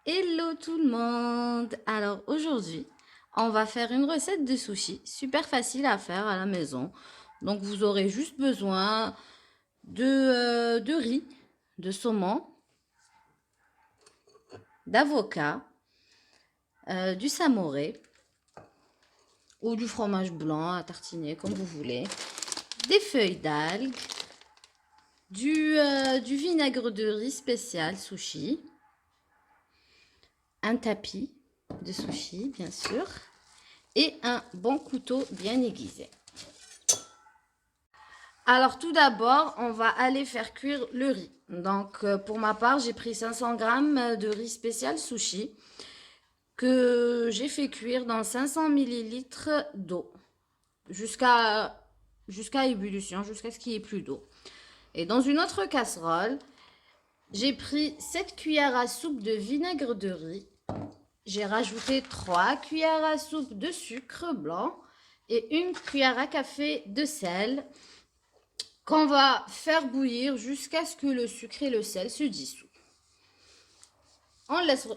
Hello tout le monde! Alors aujourd'hui, on va faire une recette de sushi super facile à faire à la maison. Donc vous aurez juste besoin de riz, de saumon, d'avocat, du samouré ou du fromage blanc à tartiner comme vous voulez, des feuilles d'algues, du vinaigre de riz spécial sushi, un tapis de sushi bien sûr, et un bon couteau bien aiguisé. Alors tout d'abord, on va aller faire cuire le riz. Donc pour ma part, j'ai pris 500 grammes de riz spécial sushi que j'ai fait cuire dans 500 millilitres d'eau jusqu'à ébullition, jusqu'à ce qu'il n'y ait plus d'eau. Et dans une autre casserole, j'ai pris 7 cuillères à soupe de vinaigre de riz. J'ai rajouté 3 cuillères à soupe de sucre blanc et une cuillère à café de sel qu'on va faire bouillir jusqu'à ce que le sucre et le sel se dissouent. On laisse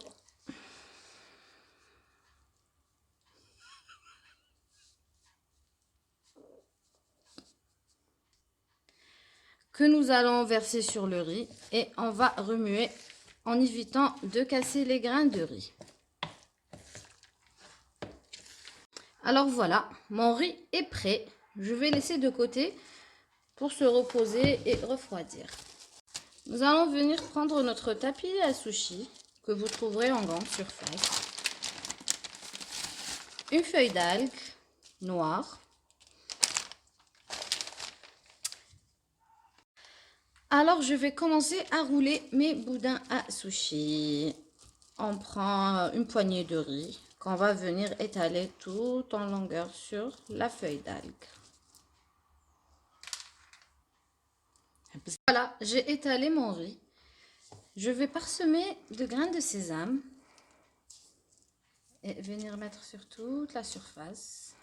que nous allons verser sur le riz et on va remuer en évitant de casser les grains de riz. Alors voilà, mon riz est prêt. Je vais laisser de côté pour se reposer et refroidir. Nous allons venir prendre notre tapis à sushi que vous trouverez en grande surface. Une feuille d'algue noire. Alors, je vais commencer à rouler mes boudins à sushi. On prend une poignée de riz qu'on va venir étaler tout en longueur sur la feuille d'algue. Voilà, j'ai étalé mon riz. Je vais parsemer de grains de sésame et venir mettre sur toute la surface.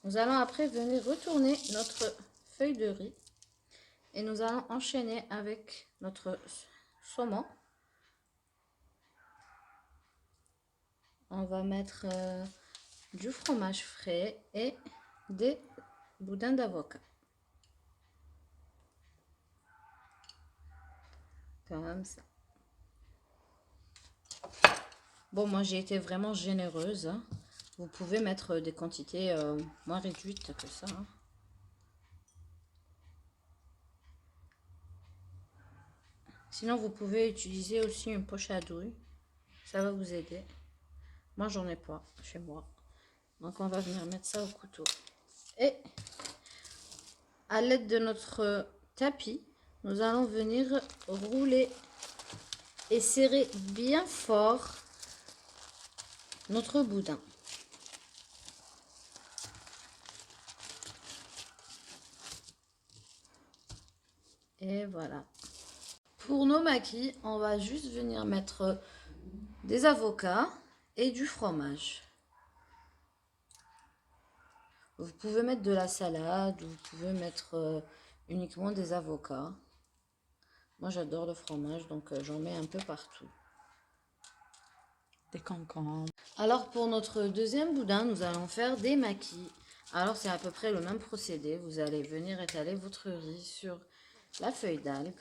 Nous allons après venir retourner notre feuille de riz et nous allons enchaîner avec notre saumon. On va mettre du fromage frais et des boudins d'avocat. Comme ça. Bon, moi j'ai été vraiment généreuse. Vous pouvez mettre des quantités moins réduites que ça. Sinon, vous pouvez utiliser aussi une poche à douille. Ça va vous aider. Moi, j'en ai pas chez moi. Donc, on va venir mettre ça au couteau. Et à l'aide de notre tapis, nous allons venir rouler et serrer bien fort notre boudin. Et voilà. Pour nos maquis, on va juste venir mettre des avocats et du fromage. Vous pouvez mettre de la salade, vous pouvez mettre uniquement des avocats. Moi j'adore le fromage, donc j'en mets un peu partout. Des cancans. Alors pour notre deuxième boudin, nous allons faire des maquis. Alors c'est à peu près le même procédé. Vous allez venir étaler votre riz sur la feuille d'algue.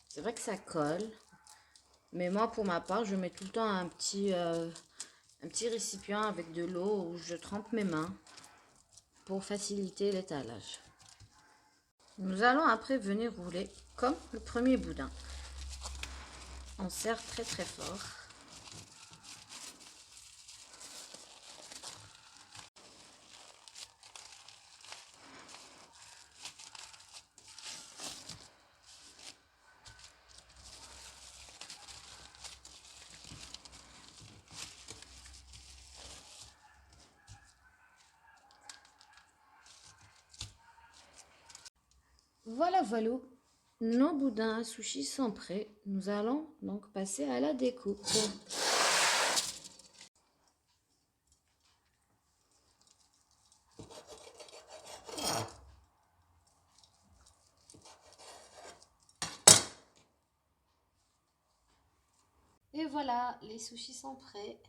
C'est vrai que ça colle. Mais moi pour ma part, je mets tout le temps un petit récipient avec de l'eau où je trempe mes mains pour faciliter l'étalage. Nous allons après venir rouler comme le premier boudin. On serre très très fort. Voilà, voilà. Nos boudins à sushi sont prêts. Nous allons donc passer à la découpe. voilà, les sushis sont prêts.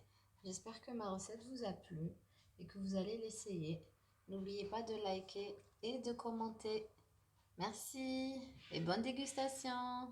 J'espère que ma recette vous a plu et que vous allez l'essayer. N'oubliez pas de liker et de commenter. Merci et bonne dégustation.